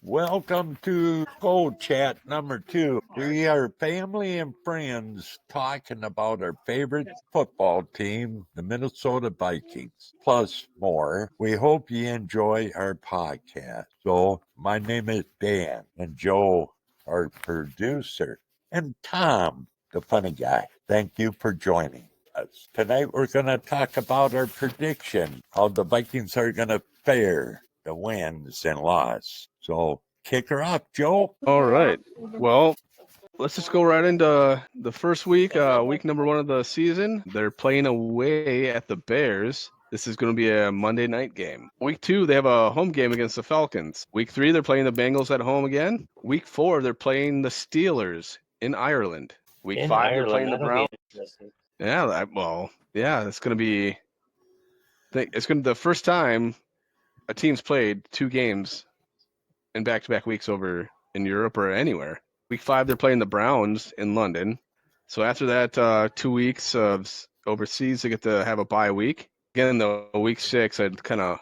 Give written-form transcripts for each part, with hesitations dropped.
Welcome to Skol Chat number 2. We are family and friends talking about our favorite football team, the Minnesota Vikings, plus more. We hope you enjoy our podcast. So, my name is Dan, and Joe, our producer, and Tom, the funny guy. Thank you for joining us. Tonight, we're going to talk about our prediction, how the Vikings are going to fare, the wins and loss. So kick her off, Joe. All right. Well, let's just go right into the first week, week number 1 of the season. They're playing away at the Bears. This is going to be a Monday night game. Week 2, they have a home game against the Falcons. Week 3, they're playing the Bengals at home again. Week 4, they're playing the Steelers in Ireland. Week 5, they're playing the Browns. Yeah, it's going to be. It's going to be the first time a team's played 2 games in back-to-back weeks over in Europe or anywhere. Week 5, they're playing the Browns in London. So after that 2 weeks of overseas, they get to have a bye week. Again, the week 6, I'd kind of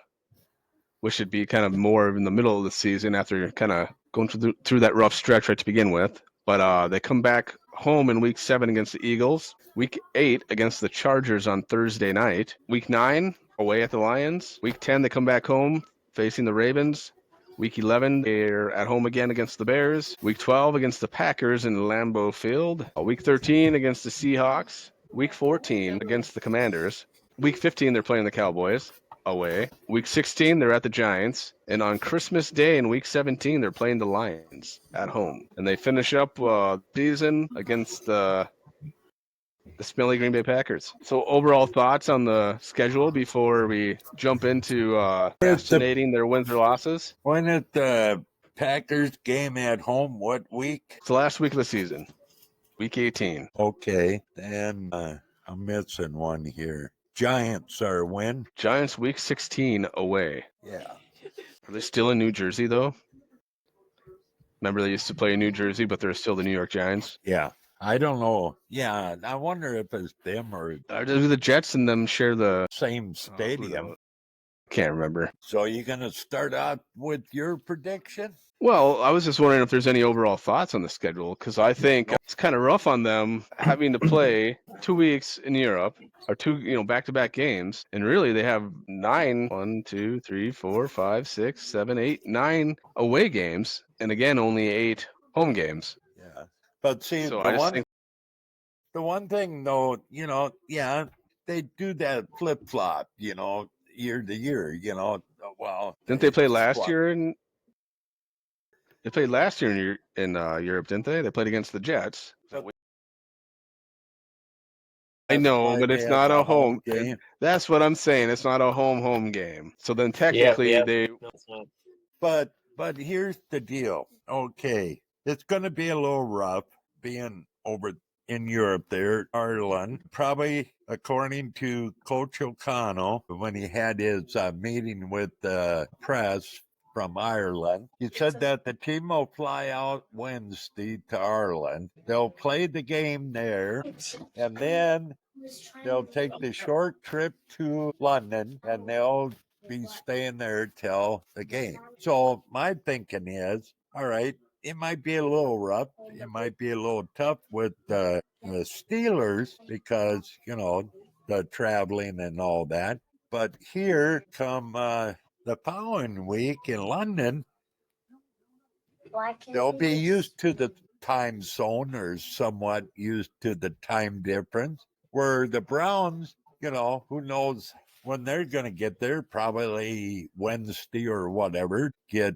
wish it'd be kind of more in the middle of the season after kind of going through that rough stretch right to begin with. But they come back home in week 7 against the Eagles. Week 8 against the Chargers on Thursday night. Week 9 away at the Lions. Week 10 they come back home facing the Ravens. Week 11, they're at home again against the Bears. Week 12 against the Packers in Lambeau Field. Week 13 against the Seahawks. Week 14 against the Commanders. Week 15, they're playing the Cowboys away. Week 16, they're at the Giants. And on Christmas Day in Week 17, they're playing the Lions at home. And they finish up season against the smelly Green Bay Packers. So overall thoughts on the schedule before we jump into estimating their wins or losses? When is the Packers game at home? What week? It's the last week of the season, week 18. Okay, then I'm missing one here. Giants are when? Giants week 16 away. Yeah. Are they still in New Jersey, though? Remember they used to play in New Jersey, but they're still the New York Giants? Yeah. I don't know. Yeah, I wonder if it's them or Do the Jets and them share the same stadium. Can't remember. So you're going to start out with your prediction? Well, I was just wondering if there's any overall thoughts on the schedule, because I think it's kind of rough on them having to play 2 weeks in Europe or 2, back-to-back games, and really they have 9 away games, and again only 8 home games. Yeah, but see, So the one thing though, they do that flip flop, year to year, Well, didn't they play last year They played last year in Europe, didn't they? They played against the Jets. I know, but it's not a home game. That's what I'm saying. It's not a home game. So then technically they. No, it's not. But here's the deal. Okay, it's going to be a little rough being over in Europe there, Ireland. Probably according to Coach O'Connell, when he had his meeting with the press from Ireland, he said that the team will fly out Wednesday to Ireland. They'll play the game there, and then they'll take the short trip to London, and they'll be staying there till the game. So my thinking is, all right, it might be a little rough. It might be a little tough with the Steelers because, the traveling and all that. But here come the following week in London, they'll be used to the time zone or somewhat used to the time difference. Where the Browns, who knows when they're going to get there, probably Wednesday or whatever, get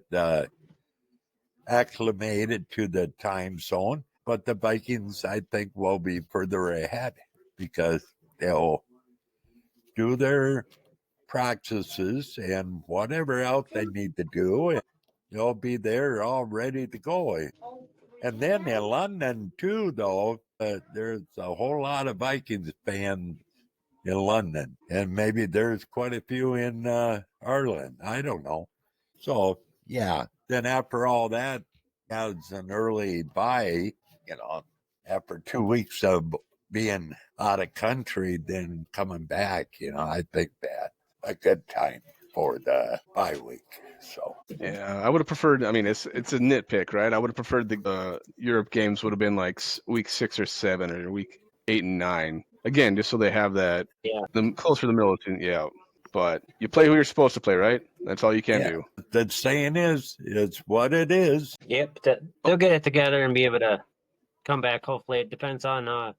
acclimated to the time zone. But the Vikings, I think, will be further ahead because they'll do their practices and whatever else they need to do. And they'll be there all ready to go. And then in London, too, though, there's a whole lot of Vikings fans in London. And maybe there's quite a few in Ireland. I don't know. So, yeah. Then after all that, as an early bye, after 2 weeks of being out of country, then coming back, I think that a good time. for the bye week. So Yeah, I would have preferred. I mean, it's a nitpick, right? I would have preferred the Europe games would have been like week 6 or 7 or week 8 and 9. Again, just so they have that the closer to the middle. Yeah, but you play who you're supposed to play, right? That's all you can do. the saying is, it's what it is. Yep, they'll get it together and be able to come back. Hopefully, it depends on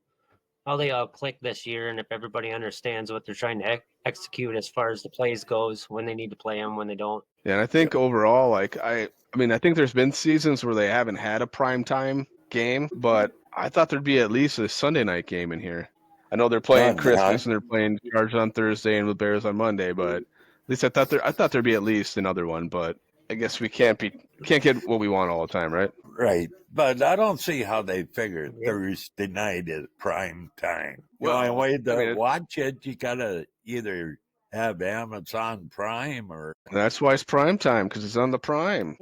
how they all click this year and if everybody understands what they're trying to execute as far as the plays goes, when they need to play them, when they don't. Yeah, and I think overall, like I mean, I think there's been seasons where they haven't had a primetime game, but I thought there'd be at least a Sunday night game in here. I know they're playing Christmas and they're playing Chargers on Thursday and with Bears on Monday, but at least I thought there'd be at least another one. But I guess we can't get what we want all the time, right? Right. But I don't see how they figure Thursday night is prime time. Well, the only way to watch it, you got to either have Amazon Prime or. That's why it's prime time, because it's on the Prime.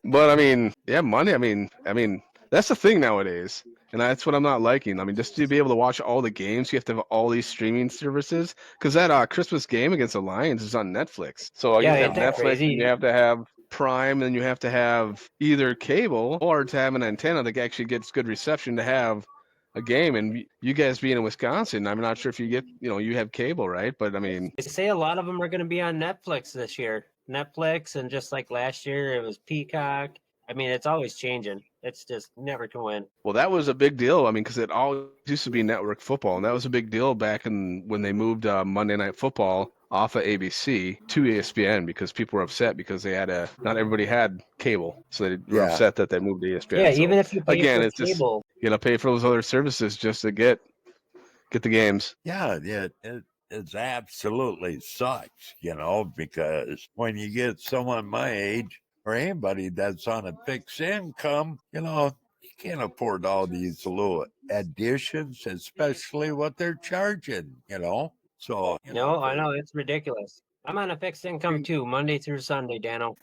But I mean, yeah, Monday. I mean, that's the thing nowadays, and that's what I'm not liking. I mean, just to be able to watch all the games, you have to have all these streaming services. Because that Christmas game against the Lions is on Netflix. So you have Netflix, and you have to have Prime, and you have to have either cable or to have an antenna that actually gets good reception to have a game. And you guys being in Wisconsin, I'm not sure if you have cable, right? But I mean, they say a lot of them are going to be on Netflix this year. Netflix, and just like last year, it was Peacock. I mean, it's always changing. It's just never can win. Well, that was a big deal. I mean, because it all used to be network football, and that was a big deal back when they moved Monday Night Football off of ABC to ESPN, because people were upset because not everybody had cable, so they were upset that they moved to ESPN. Yeah, so, even if you pay for it's cable, just you got to pay for those other services just to get the games. Yeah, it's absolutely sucks, because when you get someone my age or anybody that's on a fixed income, you can't afford all these little additions, especially what they're charging, So no, I know it's ridiculous. I'm on a fixed income too, Monday through Sunday, Dano.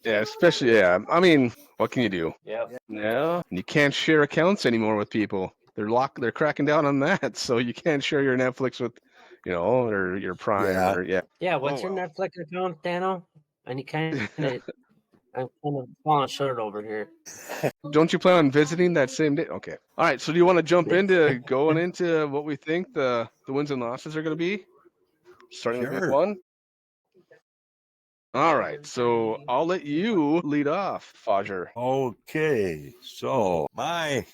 Yeah, especially I mean, what can you do? Yeah. You can't share accounts anymore with people. They're cracking down on that, so you can't share your Netflix with, or your Prime. Yeah. What's your Netflix account, Dano? And you I'm kind of falling short over here. Don't you plan on visiting that same day? Okay. All right. So do you want to jump into going into what we think the wins and losses are going to be, starting with week 1? All right. So I'll let you lead off, Fajer. Okay. So my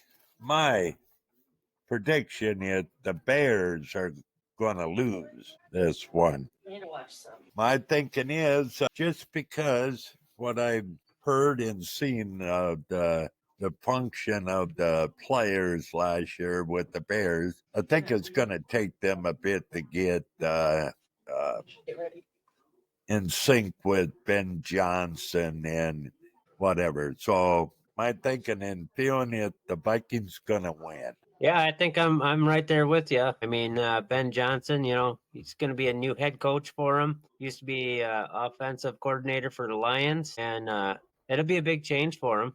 prediction is the Bears are going to lose this one. My thinking is just because what I've heard and seen of the function of the players last year with the Bears, I think it's going to take them a bit to get in sync with Ben Johnson and whatever. So my thinking and feeling is the Vikings going to win. Yeah, I think I'm right there with you. I mean, Ben Johnson, he's going to be a new head coach for him. Used to be offensive coordinator for the Lions, and it'll be a big change for him.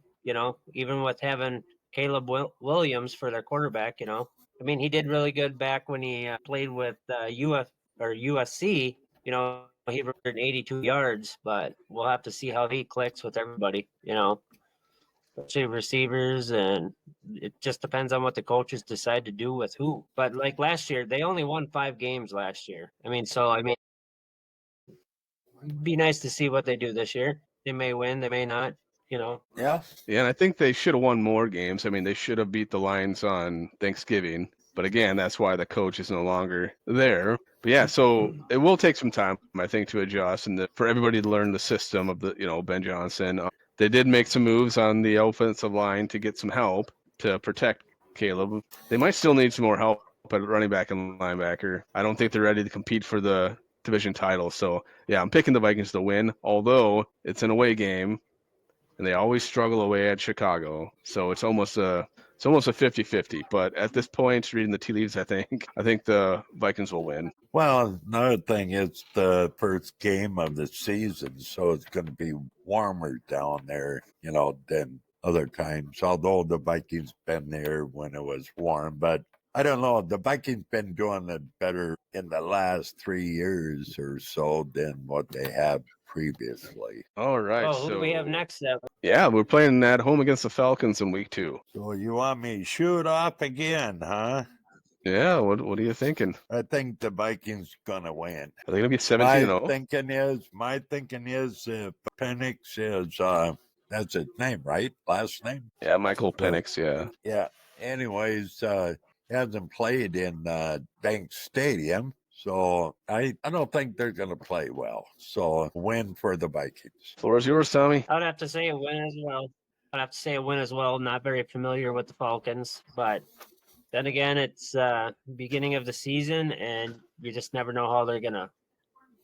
Even with having Caleb Williams for their quarterback. I mean, he did really good back when he played with USC. He ran 82 yards, but we'll have to see how he clicks with everybody. Especially receivers, and it just depends on what the coaches decide to do with who. But like last year, they only won 5 games last year. It'd be nice to see what they do this year. They may win, they may not. Yeah, and I think they should have won more games. I mean, they should have beat the Lions on Thanksgiving. But again, that's why the coach is no longer there. But yeah, so it will take some time, I think, to adjust and for everybody to learn the system of Ben Johnson. They did make some moves on the offensive line to get some help to protect Caleb. They might still need some more help at running back and linebacker. I don't think they're ready to compete for the division title. So yeah, I'm picking the Vikings to win, although it's an away game and they always struggle away at Chicago. So it's almost a 50-50. But at this point, reading the tea leaves, I think the Vikings will win. Well, another thing, it's the first game of the season, so it's going to be warmer down there, than other times. Although the Vikings been there when it was warm, but I don't know. The Vikings been doing it better in the last 3 years or so than what they have previously. All right. Oh, who do we have next? Yeah, we're playing at home against the Falcons in week 2. So you want me to shoot off again, huh? Yeah, what are you thinking? I think the Vikings gonna win. Are they going to be 17-0? My thinking is if Penix is that's his name, right? Last name? Yeah, Michael Penix, yeah. Yeah. Anyways, hasn't played in Bank Stadium. So I don't think they're gonna play well. So win for the Vikings. Floor is yours, Tommy. I'd have to say a win as well. Not very familiar with the Falcons, but then again, it's beginning of the season, and you just never know how they're gonna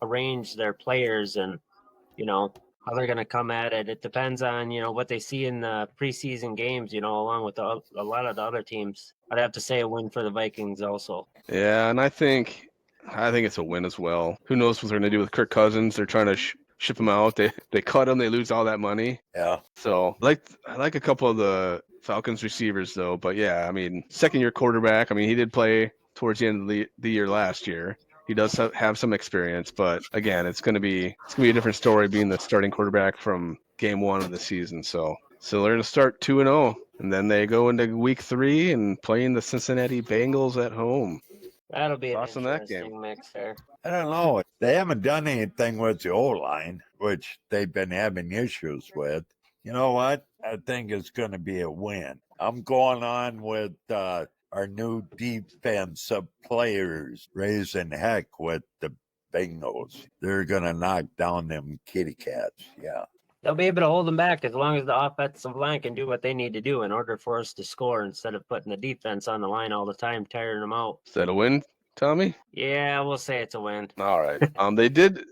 arrange their players and how they're gonna come at it. It depends on what they see in the preseason games. Along with a lot of the other teams. I'd have to say a win for the Vikings also. Yeah, and I think it's a win as well. Who knows what they're going to do with Kirk Cousins? They're trying to ship him out. They cut him. They lose all that money. Yeah. So I like a couple of the Falcons receivers though. But yeah, I mean, second-year quarterback. I mean, he did play towards the end of the year last year. He does have some experience, but again, it's gonna be a different story being the starting quarterback from game 1 of the season. So they're gonna start 2-0, and then they go into week 3 and playing the Cincinnati Bengals at home. That'll be Thoughts an on that game? interesting mix there. I don't know. They haven't done anything with the O-line, which they've been having issues with. You know what? I think it's going to be a win. I'm going on with our new defensive players raising heck with the Bengals. They're going to knock down them kitty cats. Yeah. They'll be able to hold them back as long as the offensive line can do what they need to do in order for us to score instead of putting the defense on the line all the time, tiring them out. Is that a win, Tommy? Yeah, we'll say it's a win. All right. They did.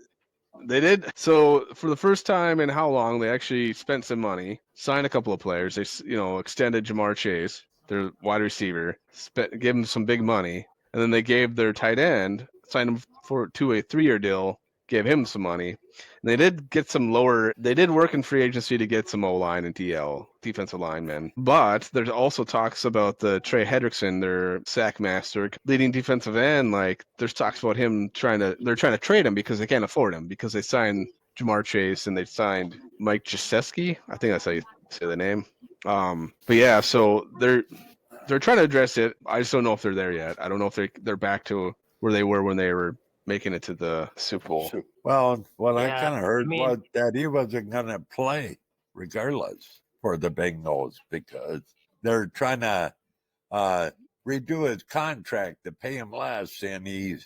So for the first time in how long, they actually spent some money, signed a couple of players. They, extended Jamar Chase, their wide receiver, gave him some big money, and then they gave their tight end, signed him to a 3-year deal, gave him some money. And they did get they did work in free agency to get some O-line and DL, defensive linemen. But there's also talks about the Trey Hendrickson, their sack master, leading defensive end. Like there's talks about him they're trying to trade him because they can't afford him because they signed Jamar Chase and they signed Mike Gesicki. I think that's how you say the name. But yeah, so they're trying to address it. I just don't know if they're there yet. I don't know if they're back to where they were when they were making it to the Super Bowl. Well, what I Yeah, kind of heard I mean- was that he wasn't going to play regardless for the Bengals because they're trying to redo his contract to pay him less, and he's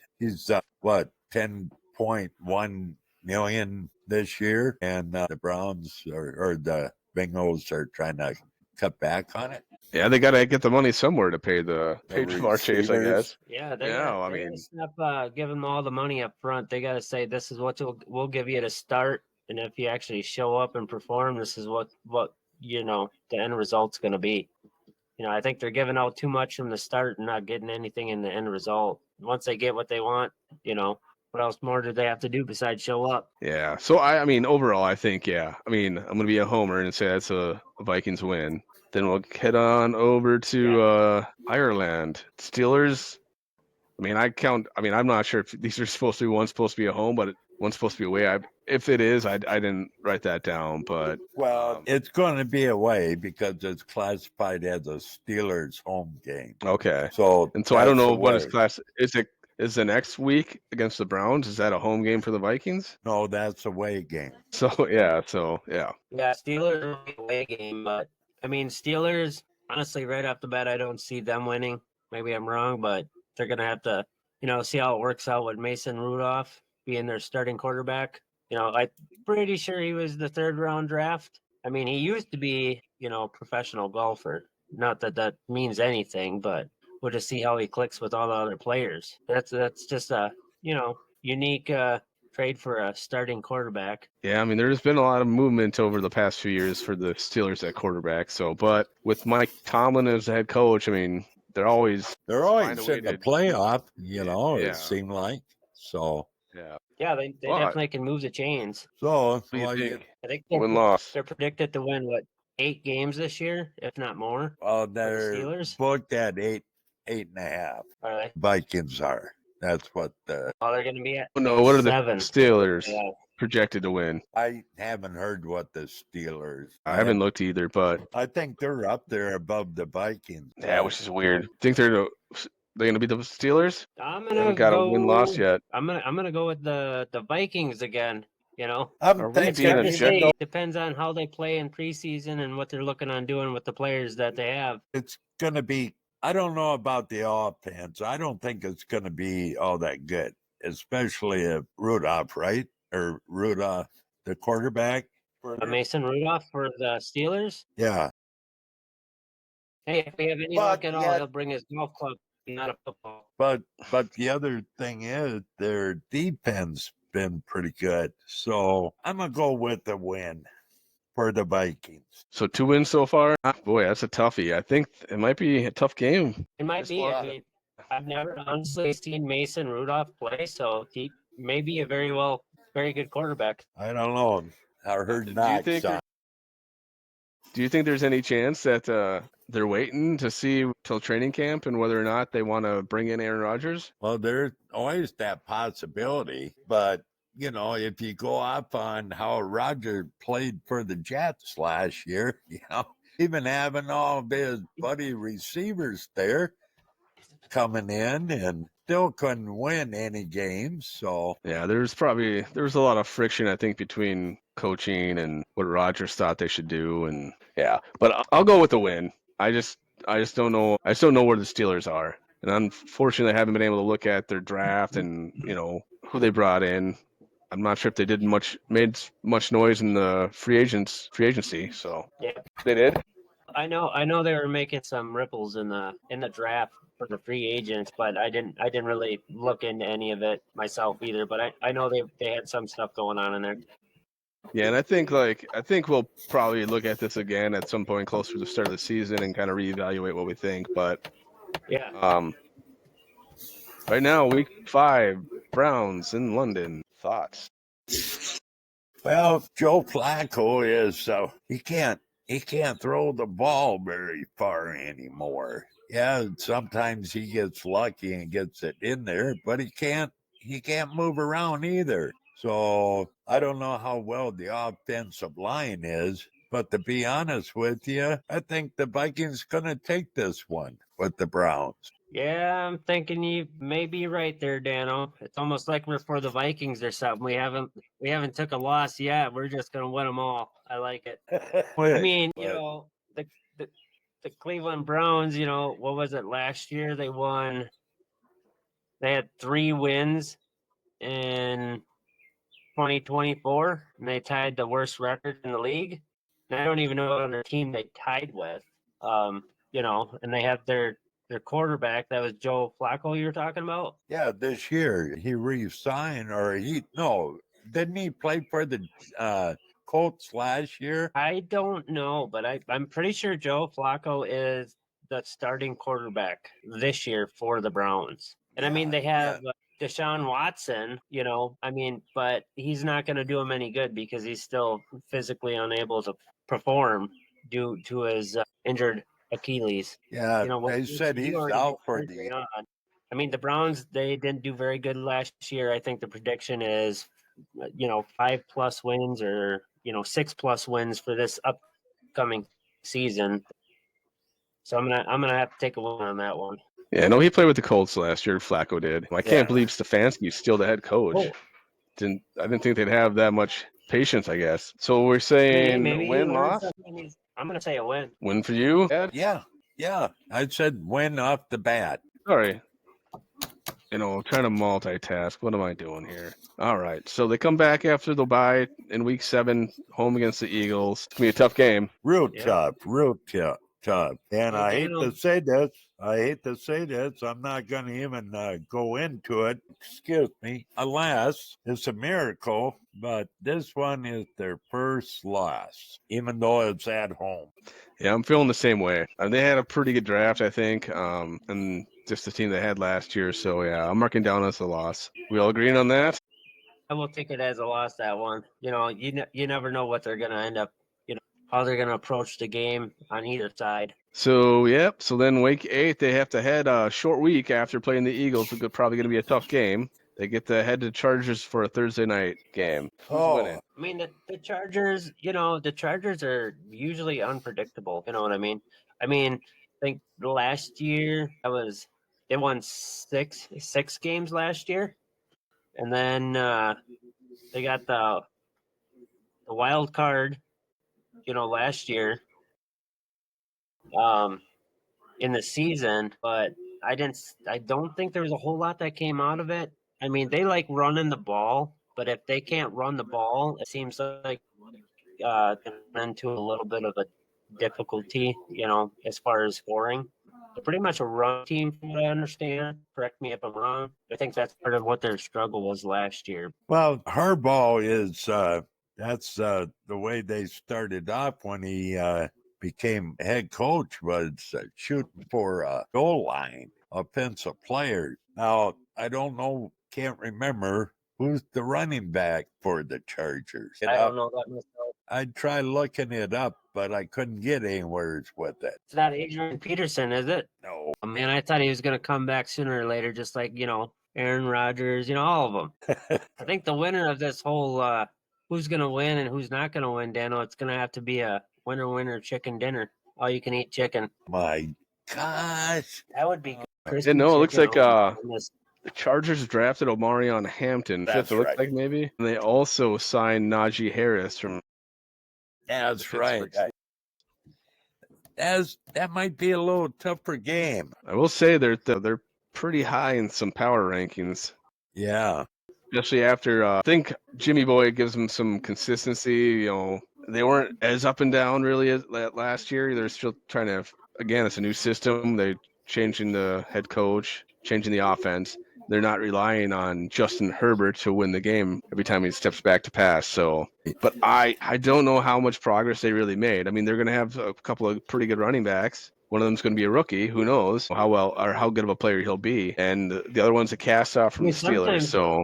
10.1 million this year, and the Browns or the Bengals are trying to cut back on it. Yeah, they got to get the money somewhere to pay Jamar Chase, I receivers. guess. Yeah, I they mean- gotta stop giving them all the money up front. They got to say, this is what we'll give you to start, and if you actually show up and perform, this is what the end result's going to be. I think they're giving out too much from the start and not getting anything in the end result. Once they get what they want, what else more do they have to do besides show up? Yeah. So I mean, overall, I think I'm gonna be a homer and say that's a Vikings win. Then we'll head on over to Ireland. Steelers. I mean, I'm not sure if these are supposed to be one's supposed to be a home, but one's supposed to be away. If it is, I didn't write that down, but Well, it's going to be away because it's classified as a Steelers home game. okay. So I don't that's know what is away. class. Is the next week against the Browns? Is that a home game for the Vikings? No, that's away game. So yeah. Yeah, Steelers will be a away game, but I mean, Steelers, honestly, right off the bat, I don't see them winning. Maybe I'm wrong, but they're going to have to, see how it works out with Mason Rudolph being their starting quarterback. I'm pretty sure he was the 3rd round draft. I mean, he used to be, professional golfer. Not that that means anything, but we'll just see how he clicks with all the other players. That's just a, unique trade for a starting quarterback. Yeah, I mean, there's been a lot of movement over the past few years for the Steelers at quarterback. So, but with Mike Tomlin as the head coach, I mean, they're always They're find always a way in the to- playoff, Yeah. it seemed like. So, Yeah, they But- definitely can move the chains. so What do you well, think? I think Win-loss. they're predicted to win 8 games this year, if not more. well, The they're Steelers? booked at 8 8.5. Are they? Vikings are. That's what They're going to be at No, what are the 7. Steelers Yeah. projected to win? I haven't heard what the Steelers. I haven't looked either, but I think they're up there above the Vikings. yeah, which is weird. Think they're going to be the Steelers? I'm They gonna haven't got a go. win-loss yet. I'm gonna go with the Vikings again. You know, I'm Are we thinking being a to even jet- say though depends on how they play in preseason and what they're looking on doing with the players that they have. it's going to be, I don't know about the offense. I don't think it's going to be all that good, especially if Rudolph, right? Or Rudolph, the quarterback. Mason Rudolph for the Steelers. Yeah. Hey, if we have any But luck at all, yet- he'll bring his golf club, not a football. But the other thing is their defense been pretty good. So I'm going to go with the win for the Vikings. So 2 wins so far. Boy, that's a toughie. I think it might be a tough game. It might This be. one- I mean, I've never honestly seen Mason Rudolph play, so he may be a very good quarterback. I don't know. I heard Do you knocks think on. Do you think there's any chance that they're waiting to see till training camp and whether or not they want to bring in Aaron Rodgers? Well, there's always that possibility. But, you know, if you go up on how Roger played for the Jets last year, you know, even having all of his buddy receivers there coming in and still couldn't win any games. So, Yeah, there was a lot of friction, I think, between coaching and what Rodgers thought they should do, and yeah. But I'll go with the win. I just don't know. I just don't know where the Steelers are, and unfortunately, I haven't been able to look at their draft and who they brought in. I'm not sure if they made much noise in the free agency. So Yeah. they did. I know they were making some ripples in the draft for the free agents, but I didn't really look into any of it myself either. But I know they had some stuff going on in there. Yeah, and I think we'll probably look at this again at some point closer to the start of the season and kind of reevaluate what we think. But Yeah. right now, week 5, Browns in London. Thoughts? well, Joe Flacco is, he can't throw the ball very far anymore. Yeah, sometimes he gets lucky and gets it in there, but he can't move around either. So I don't know how well the offensive line is, but to be honest with you, I think the Vikings gonna take this one with the Browns. Yeah, I'm thinking you may be right there, Dano. It's almost like we're for the Vikings or something. We haven't took a loss yet. We're just gonna win them all. I like it. I mean, the Cleveland Browns, what was it last year? They had 3 wins in 2024, and they tied the worst record in the league. And I don't even know what other team they tied with. And they have their quarterback, that was Joe Flacco you were talking about. Yeah, this year he re-signed, didn't he play for the Colts last year? I don't know, but I'm pretty sure Joe Flacco is the starting quarterback this year for the Browns. And I mean, they have Deshaun Watson, but he's not going to do him any good because he's still physically unable to perform due to his injured Achilles. Yeah, they said he's out for the year. I mean, the Browns, they didn't do very good last year. I think the prediction is, 5+ wins or, 6+ wins for this upcoming season. So I'm gonna have to take a win on that one. Yeah, no, he played with the Colts last year. Flacco did. I can't believe Stefanski's still the head coach. Oh. I didn't think they'd have that much patience, I guess. So we're saying Maybe win, loss? I'm gonna say a win. Win for you? Ed? Yeah. I said win off the bat. Sorry. Trying to multitask. What am I doing here? All right. So they come back after the bye in week 7, home against the Eagles. It's going to be a tough game. Real tough. And Hey, I hate Daniel. to say this. I'm not going to even go into it. Excuse me. Alas, it's a miracle, but this one is their first loss, even though it's at home. Yeah, I'm feeling the same way. They had a pretty good draft, I think, and just the team they had last year. So, yeah, I'm marking down as a loss. We all agreeing on that? I will take it as a loss, that one. You never know what they're gonna end up, how they're going to approach the game on either side. So, yep. So then week 8, they have to head a short week after playing the Eagles. It's probably going to be a tough game. They get to head to Chargers for a Thursday night game. Who's winning? I mean, the Chargers, the Chargers are usually unpredictable. You know what I mean? I think last year they won six games last year, and then they got the wild card. Last year, in the season, but I don't think there was a whole lot that came out of it. I mean, they like running the ball, but if they can't run the ball, it seems like into a little bit of a difficulty, as far as scoring. They're pretty much a run team, from what I understand. Correct me if I'm wrong. I think that's part of what their struggle was last year. Well, Harbaugh is that's the way they started off when he became head coach, was shooting for a goal line, offensive players. Now, I don't know, can't remember who's the running back for the Chargers. I don't know that myself. I tried looking it up, but I couldn't get anywhere with it. It's not Adrian Peterson, is it? No. Oh, man, I thought he was going to come back sooner or later, just like, Aaron Rodgers, all of them. I think the winner of this whole who's going to win and who's not going to win, Dano, it's going to have to be a winner chicken dinner. All you can eat chicken. My gosh. That would be good. Yeah, no, it looks like the the Chargers drafted Omarion Hampton. That's Fifth, it looks right. like maybe. And they also signed Najee Harris from. That's right. That might be a little tougher game. I will say they're pretty high in some power rankings. Yeah. Especially after I think Jimmy Boy gives them some consistency. They weren't as up and down really as last year. They're still trying to. Again, it's a new system. They're changing the head coach, changing the offense. They're not relying on Justin Herbert to win the game every time he steps back to pass. So, but I don't know how much progress they really made. I mean, they're going to have a couple of pretty good running backs. One of them's going to be a rookie. Who knows how well or how good of a player he'll be. And the other one's a cast off from the Steelers. So,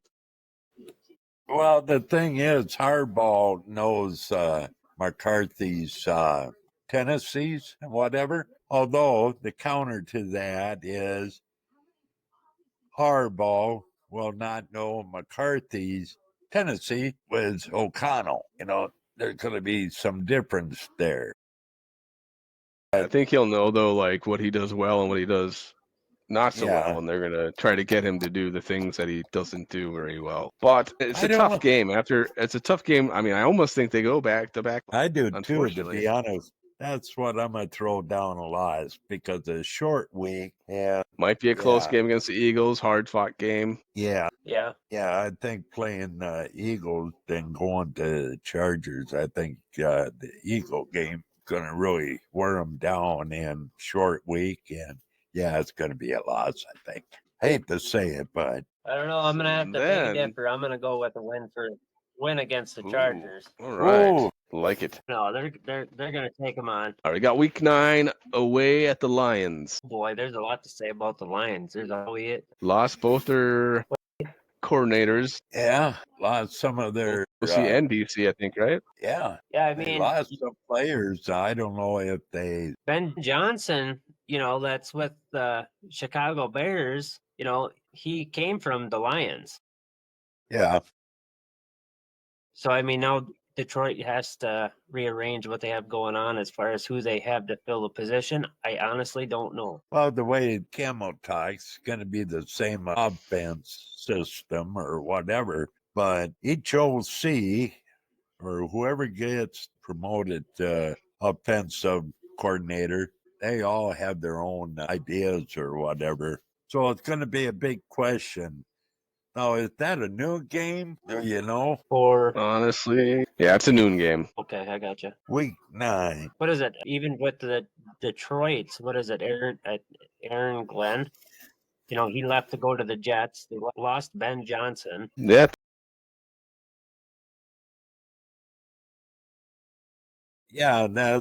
well, the thing is, Harbaugh knows McCarthy's tendencies and whatever. Although the counter to that is Harbaugh will not know McCarthy's tendency with O'Connell. There's going to be some difference there. I think he'll know, though, like what he does well and what he does not so well, and they're going to try to get him to do the things that he doesn't do very well. But it's a tough game. It's a tough game. I mean, I almost think they go back to back. I do, too, to be honest. That's what I'm going to throw down a lot, is because it's a short week. Yeah. Might be a close game against the Eagles, hard-fought game. Yeah. Yeah. Yeah, I think playing the Eagles and going to the Chargers, I think the Eagle game going to really wear them down in short week. And, yeah, it's going to be a loss, I think. Hate to say it, but. I don't know. I'm going to have to take a differ. I'm going to go with a win against the Chargers. All right. Like it. No, they're going to take them on. All right, we got week 9 away at the Lions. Boy, there's a lot to say about the Lions. There's always it. Lost both their coordinators. Yeah, lost some of their OC and DC, I think, right? Yeah. Yeah, I They mean, lost some players. I don't know if they. Ben Johnson, that's with the Chicago Bears. He came from the Lions. Yeah. So I mean, now Detroit has to rearrange what they have going on as far as who they have to fill the position. I honestly don't know. Well, the way Camel talks, going to be the same offense system or whatever, but each OC or whoever gets promoted offensive coordinator, they all have their own ideas or whatever. So it's going to be a big question. Now, is that a new game? For honestly, yeah, it's a noon game. Okay, I gotcha. Week 9. What is it? Even with the Detroit's, what is it? Aaron Glenn. He left to go to the Jets. They lost Ben Johnson. Yeah. Yeah, now,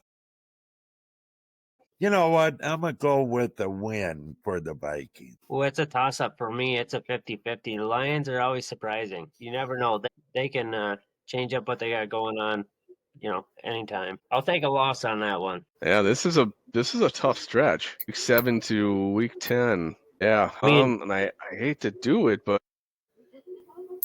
you know what? I'm going to go with the win for the Vikings. Well, it's a toss-up for me. It's a 50-50. The Lions are always surprising. You never know. They can change up what they got going on anytime. I'll take a loss on that one. Yeah, this is a tough stretch. Week 7 to week 10. Yeah, I mean, and I hate to do it, but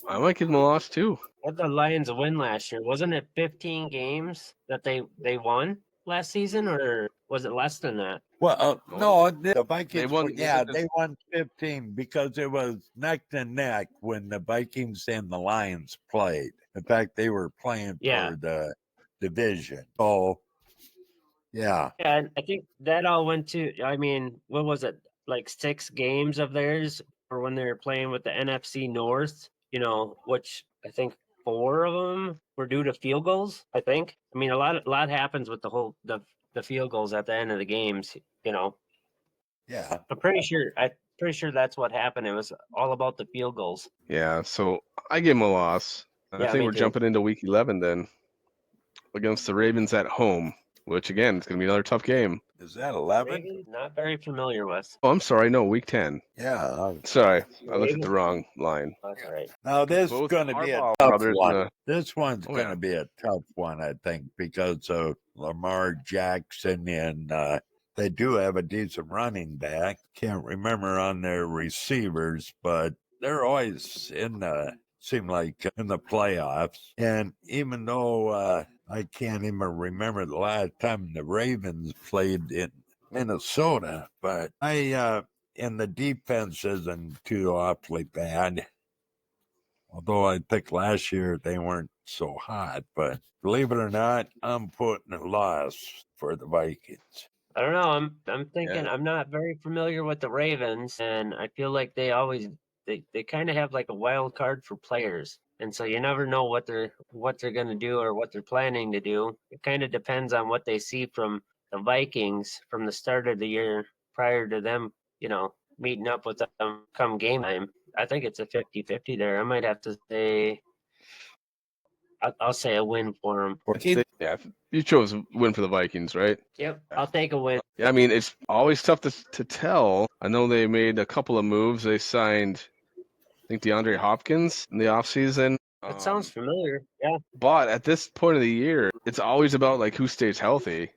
I might give them a loss too. what the Lions win last year? Wasn't it 15 games that they won last season, or was it less than that? Well, no, the Vikings, won- they won 15 because it was neck to neck when the Vikings and the Lions played. In fact, they were playing Yeah. for the division. So, yeah. Yeah, and I think that all went to. I mean, what was it? Like 6 games of theirs, or when they were playing with the NFC North. Which I think 4 of them were due to field goals. I think. I mean, a lot happens with the field goals at the end of the games. Yeah. I'm pretty sure that's what happened. It was all about the field goals. Yeah, so I give them a loss. I Yeah, think me we're too. jumping into week 11 then against the Ravens at home, which again, it's going to be another tough game. Is that 11? Ravens, not very familiar with. Oh, I'm sorry. No, week 10. Yeah. Sorry, I looked at Ravens? the wrong line. That's right. Now, this is Both going to be a Harbaugh tough brothers one. in the- This one's Oh, going yeah. to be a tough one, I think, because of Lamar Jackson and they do have a decent running back. Can't remember on their receivers, but they're always seem like in the playoffs. And even though I can't even remember the last time the Ravens played in Minnesota, but and the defense isn't too awfully bad. Although I think last year they weren't so hot, but believe it or not, I'm putting a loss for the Vikings. I don't know. I'm thinking Yeah. I'm not very familiar with the Ravens, and I feel like they kind of have like a wild card for players, and so you never know what they're gonna do or what they're planning to do. It kind of depends on what they see from the Vikings from the start of the year prior to them, meeting up with them come game time. I think it's a 50-50 there. I might have to say I'll say a win for them. Yeah, you chose win for the Vikings, right? Yep, I'll take a win. Yeah, I mean, it's always tough to tell. I know they made a couple of moves. They signed, I think, DeAndre Hopkins in the offseason. That sounds familiar. Yeah, But at this point of the year, it's always about like who stays healthy.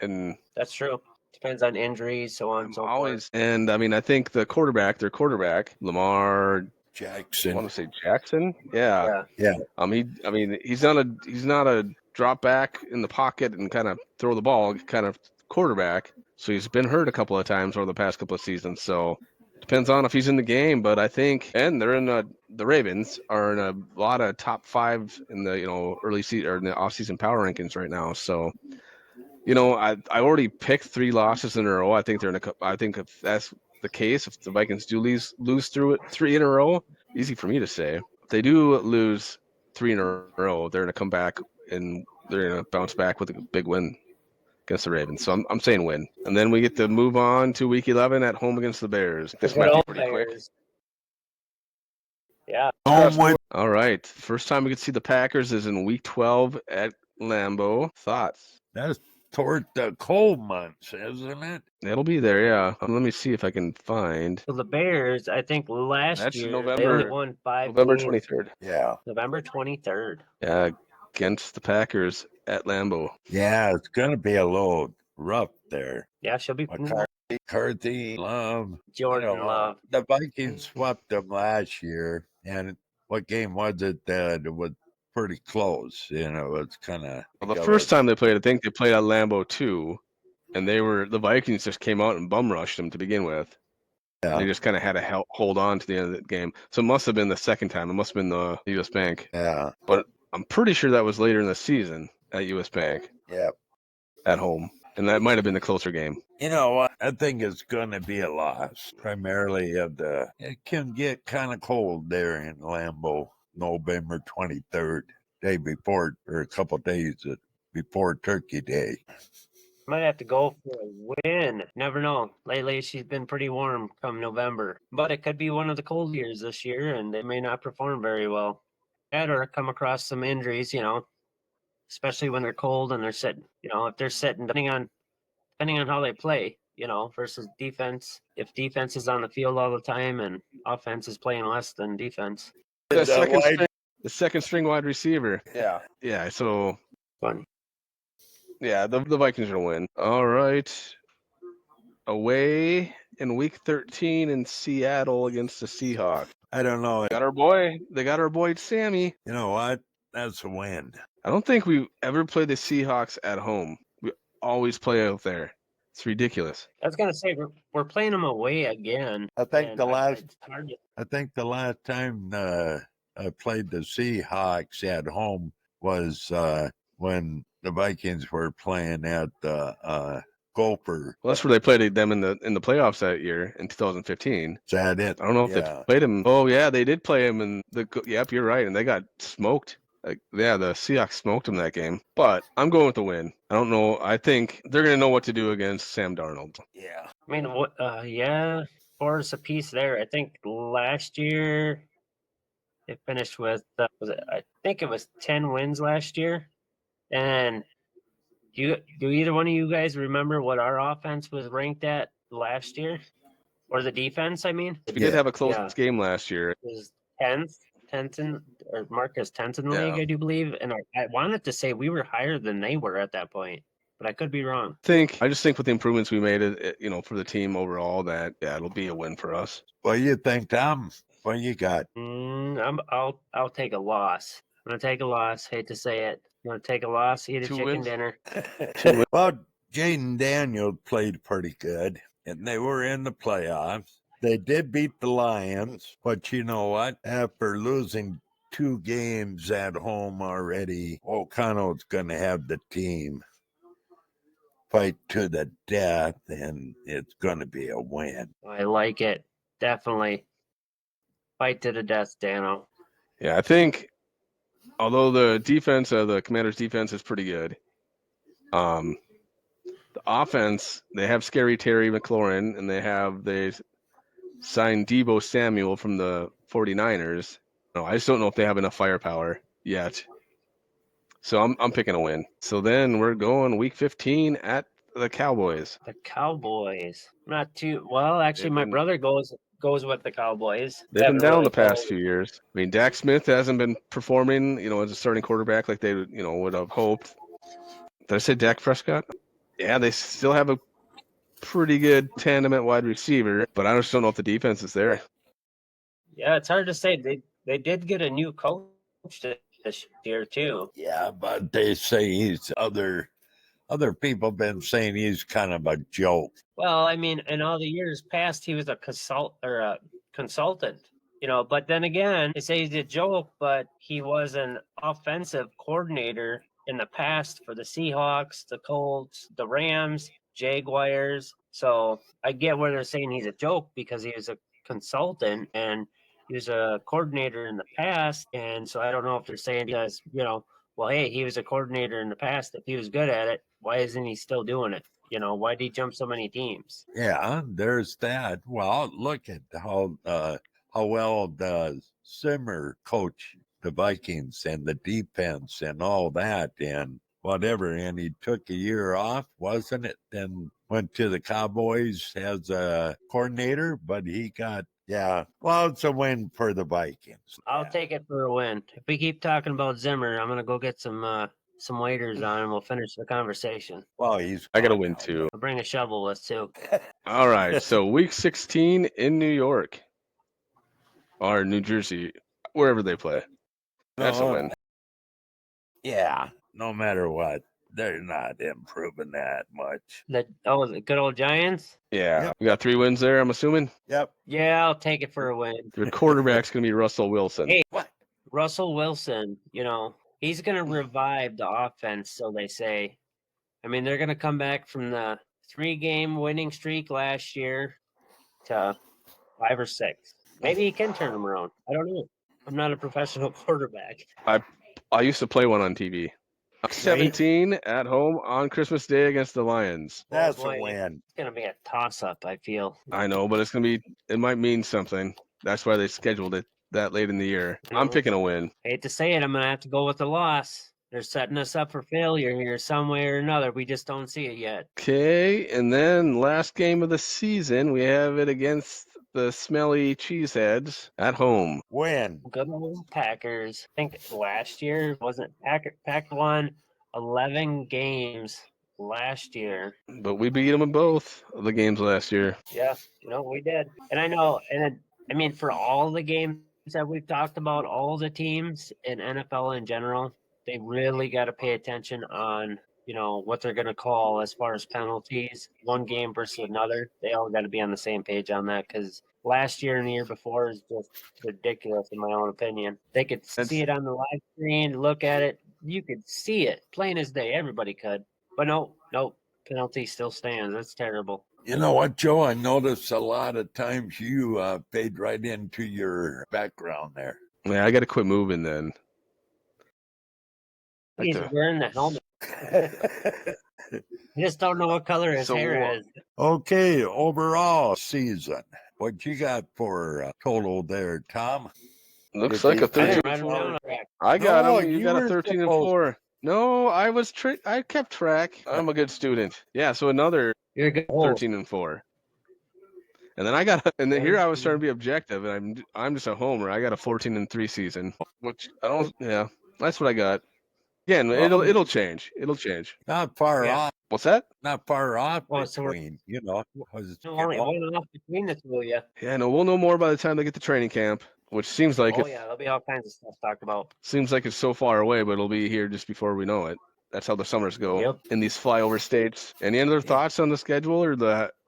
And that's true. Depends on injuries, so on and so forth. and I mean, I think their quarterback, Lamar, I Jackson. want to say Jackson. Yeah. Yeah. He's not a drop back in the pocket and kind of throw the ball kind of quarterback. So he's been hurt a couple of times over the past couple of seasons. So depends on if he's in the game. But I think, and they're in the Ravens are in a lot of top 5 in the early season or in the off-season power rankings right now. So I already picked 3 losses in a row. I think if that's the case, if the Vikings do lose through it 3 in a row, easy for me to say. If they do lose 3 in a row, they're going to come back and they're going to bounce back with a big win against the Ravens. So I'm saying win. And then we get to move on to week 11 at home against the Bears. This might be pretty quick. Yeah. All right. First time we can see the Packers is in week 12 at Lambeau. Thoughts? That's toward the cold months, isn't it? It'll be there, yeah. Let me see if I can find. So the Bears, I think last That's year November- they only won 5 November games. 23rd. Yeah. November 23rd. Yeah, against the Packers at Lambeau. Yeah, it's going to be a little rough there. Yeah, she'll be McCarthy, Love. Jordan Love. The Vikings swept them last year. And what game was it that it was pretty close? It's kind of. Well, the first time they played, I think they played at Lambeau too. And the Vikings just came out and bum rushed them to begin with. Yeah. They just kind of had to hold on to the end of the game. So it must have been the second time. It must have been the U.S. Bank. Yeah. But I'm pretty sure that was later in the season at U.S. Bank. Yeah. At home. And that might have been the closer game. You know what? I think it's going to be a loss, primarily it can get kind of cold there in Lambeau, November 23rd, day before, or a couple of days before Turkey Day. Might have to go for a win. Never know. Lately, she's been pretty warm come November. But it could be one of the cold years this year, and they may not perform very well. Or come across some injuries, especially when they're cold and they're sitting. If they're sitting, depending on how they play, versus defense. If defense is on the field all the time and offense is playing less than defense. The second string wide receiver. Yeah. Yeah. So Funny. Yeah, the Vikings are going to win. All right. Away in week 13 in Seattle against the Seahawks. I don't know. They got our boy Sammy. You know what? That's a win. I don't think we've ever played the Seahawks at home. We always play out there. It's ridiculous. I was gonna say we're playing them away again. I think and the last it's hard to- I think the last time I played the Seahawks at home was when the Vikings were playing at Gopher. Well, that's where they played them in the playoffs that year in 2015. Is that it? I don't know if they played him. Oh yeah, they did play him in the. Yep, you're right, and they got smoked. Like, yeah, the Seahawks smoked them that game. But I'm going with the win. I don't know. I think they're gonna know what to do against Sam Darnold. Yeah. I mean, yeah, for us a piece there. I think last year it finished with I think it was 10 wins last year. And do either one of you guys remember what our offense was ranked at last year, or the defense? I mean, We did have a close Yeah. game last year. it was 10th or marked as 10th in the league, I do believe. And I wanted to say we were higher than they were at that point, but I could be wrong. I just think with the improvements we made, for the team overall, that it'll be a win for us. What do you think, Tom? What you got? I'll take a loss. I'm gonna take a loss. Hate to say it. I'm gonna take a loss. Eat a 2 chicken wins? dinner. Well, Jaden Daniels played pretty good, and they were in the playoffs. They did beat the Lions, but you know what? After losing 2 games at home already, O'Connell's going to have the team fight to the death, and it's going to be a win. I like it. Definitely. Fight to the death, Dano. Yeah, I think although the defense, the Commanders' defense is pretty good, the offense, they have Scary Terry McLaurin, and they signed Deebo Samuel from the 49ers. No, I just don't know if they have enough firepower yet. So I'm picking a win. So then we're going week 15 at the Cowboys. The Cowboys. Not too well. Actually, my brother goes with the Cowboys. They've been Haven't down really the past followed- few years. I mean, Dak Smith hasn't been performing, as a starting quarterback like they, would have hoped. Did I say Dak Prescott? Yeah, they still have a pretty good tandem at wide receiver, but I just don't know if the defense is there. Yeah, it's hard to say. They did get a new coach this year too. Yeah, but they say he's other people have been saying he's kind of a joke. Well, I mean, in all the years past, he was a consultant, But then again, they say he's a joke, but he was an offensive coordinator in the past for the Seahawks, the Colts, the Rams, Jaguars. So I get where they're saying he's a joke because he was a consultant and he was a coordinator in the past. And so I don't know if they're saying because, well, hey, he was a coordinator in the past. If he was good at it, why isn't he still doing it? Why did he jump so many teams? Yeah, there's that. Well, look at how well does Zimmer coach the Vikings and the defense and all that and whatever. And he took a year off, wasn't it? Then went to the Cowboys as a coordinator, but he got, well, it's a win for the Vikings. I'll take it for a win. If we keep talking about Zimmer, I'm gonna go get some waiters on and we'll finish the conversation. Well, I got to win too. I'll bring a shovel with too. All right, so week 16 in New York or New Jersey, wherever they play. That's a win. Yeah, no matter what, they're not improving that much. The good old Giants? Yeah, Yep. we got 3 wins there, I'm assuming. Yep. Yeah, I'll take it for a win. Your quarterback's going to be Russell Wilson. Hey, Russell Wilson, he's going to revive the offense, so they say. I mean, they're going to come back from the 3-game winning streak last year to 5 or 6. Maybe he can turn them around. I don't know. I'm not a professional quarterback. I used to play one on TV. 17 at home on Christmas Day against the Lions. That's boy. a win. It's going to be a toss-up, I feel. I know, but it might mean something. That's why they scheduled it that late in the year. I'm picking a win. Hate to say it, I'm going to have to go with the loss. They're setting us up for failure here some way or another. We just don't see it yet. Okay, and then last game of the season, we have it against the smelly cheeseheads at home. Win. Good old Packers. I think last year wasn't Pack won 11 games last year. But we beat them in both of the games last year. Yeah, we did. And I know, I mean, for all the games that we've talked about, all the teams in NFL in general, they really got to pay attention on, what they're going to call as far as penalties, one game versus another. They all got to be on the same page on that because last year and the year before is just ridiculous, in my own opinion. They could see it on the live screen, look at it. You could see it plain as day. Everybody could. But no, penalty still stands. That's terrible. You know what, Joe? I noticed a lot of times you paid right into your background there. Yeah, I got to quit moving then. He's wearing the helmet. I just don't know what color his hair is. Okay, overall season. What you got for total there, Tom? Looks like a 13. I got him. You got a 13 and 4. No, I kept track. I'm a good student. Yeah, so another 13 and 4. And then here I was trying to be objective, and I'm just a homer. I got a 14 and 3 season, which I don't. Yeah, that's what I got. Again, it'll change. It'll change. Not far off. What's that? Not far off between, only one off between the two of you. Yeah, no, we'll know more by the time they get to training camp, which seems like there'll be all kinds of stuff talked about. Seems like it's so far away, but it'll be here just before we know it. That's how the summers go in these flyover states. Any other thoughts on the schedule or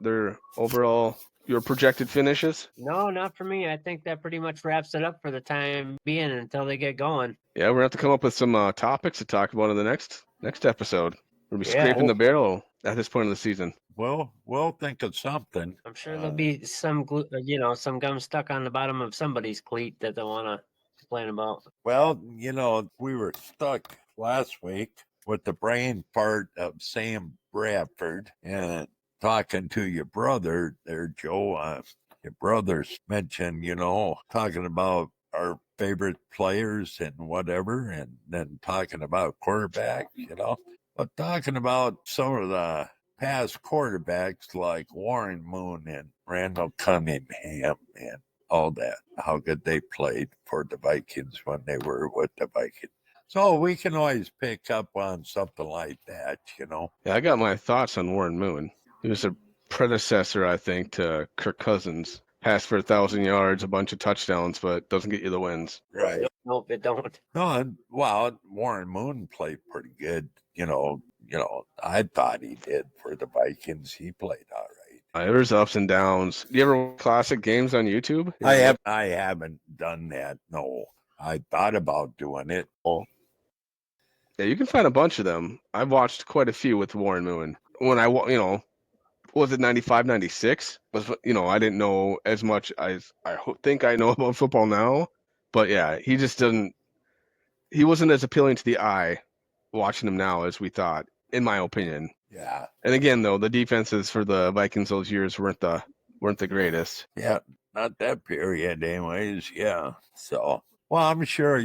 their overall your projected finishes? No, not for me. I think that pretty much wraps it up for the time being until they get going. Yeah, we're gonna have to come up with some topics to talk about in the next episode. We'll be scraping the barrel at this point of the season. Well, we'll think of something. I'm sure there'll be some some gum stuck on the bottom of somebody's cleat that they want to complain about. Well, we were stuck last week with the brain part of Sam Bradford and talking to your brother there, Joe. Your brother's mentioned, talking about our favorite players and whatever, and then talking about quarterbacks, but talking about some of the past quarterbacks like Warren Moon and Randall Cunningham and all that, how good they played for the Vikings when they were with the Vikings. So we can always pick up on something like that, Yeah, I got my thoughts on Warren Moon. He was a predecessor, I think, to Kirk Cousins. Passed for 1,000 yards, a bunch of touchdowns, but doesn't get you the wins. Right. Nope, it don't. No, well, Warren Moon played pretty good. I thought he did for the Vikings. He played all right. There's ups and downs. Do you ever watch classic games on YouTube? I haven't done that. No, I thought about doing it. Yeah, you can find a bunch of them. I've watched quite a few with Warren Moon. When was it 95, 96? I didn't know as much as I think I know about football now. But yeah, he wasn't as appealing to the eye watching him now as we thought, in my opinion. Yeah. And again, though, the defenses for the Vikings those years weren't the greatest. Yeah, not that period anyways. Yeah. So, well, I'm sure,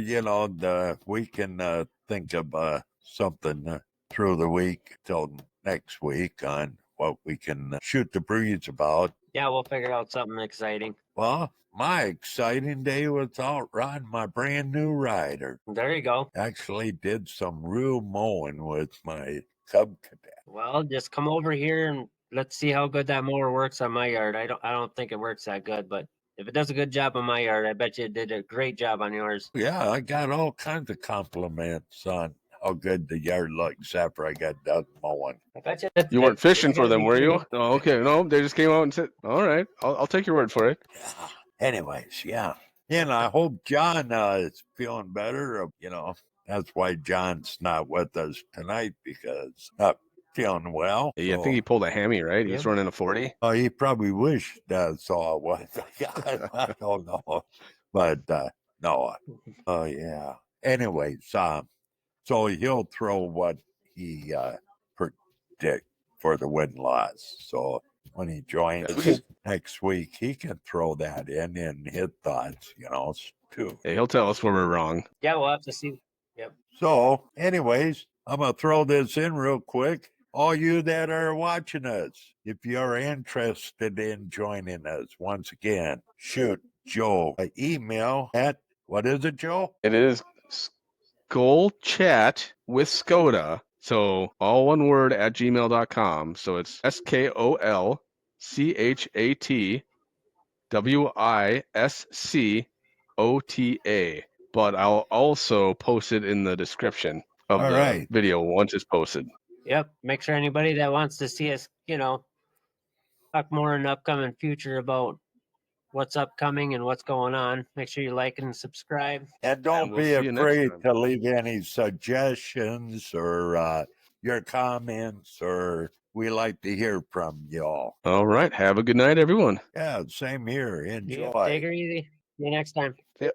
we can think of something through the week till next week on what we can shoot the breeze about. Yeah, we'll figure out something exciting. Well, my exciting day was out riding my brand new rider. There you go. Actually did some real mowing with my Cub Cadet. Well, just come over here and let's see how good that mower works on my yard. I don't think it works that good, but if it does a good job on my yard, I bet you it did a great job on yours. Yeah, I got all kinds of compliments on how good the yard looks after I got done mowing. I bet you weren't fishing for them, were you? Oh, okay. No, they just came out and said, all right, I'll take your word for it. Yeah. Anyways, yeah. And I hope John is feeling better. That's why John's not with us tonight, because not feeling well. Yeah, I think he pulled a hammy, right? He was running a 40. Oh, he probably wished that's all it was. I don't know. But no. Oh, yeah. Anyways, so he'll throw what he predict for the win-loss. So when he joins next week, he can throw that in and hit thoughts, too. Yeah, he'll tell us where we're wrong. Yeah, we'll have to see. Yep. So, anyways, I'm going to throw this in real quick. All you that are watching us, if you're interested in joining us, once again, shoot Joe an email at, what is it, Joe? It is Skol Chat with Skoda So all one word at gmail.com. So it's SKOLCHATWISCOTA. But I'll also post it in the description of All the right. video once it's posted. Yep. Make sure anybody that wants to see us, talk more in the upcoming future about what's upcoming and what's going on, make sure you like and subscribe. And don't we'll be see you next afraid time. to leave any suggestions or your comments, or we like to hear from y'all. All right. Have a good night, everyone. Yeah, same here. Yep. Enjoy. Take her easy. See you next time. Yep.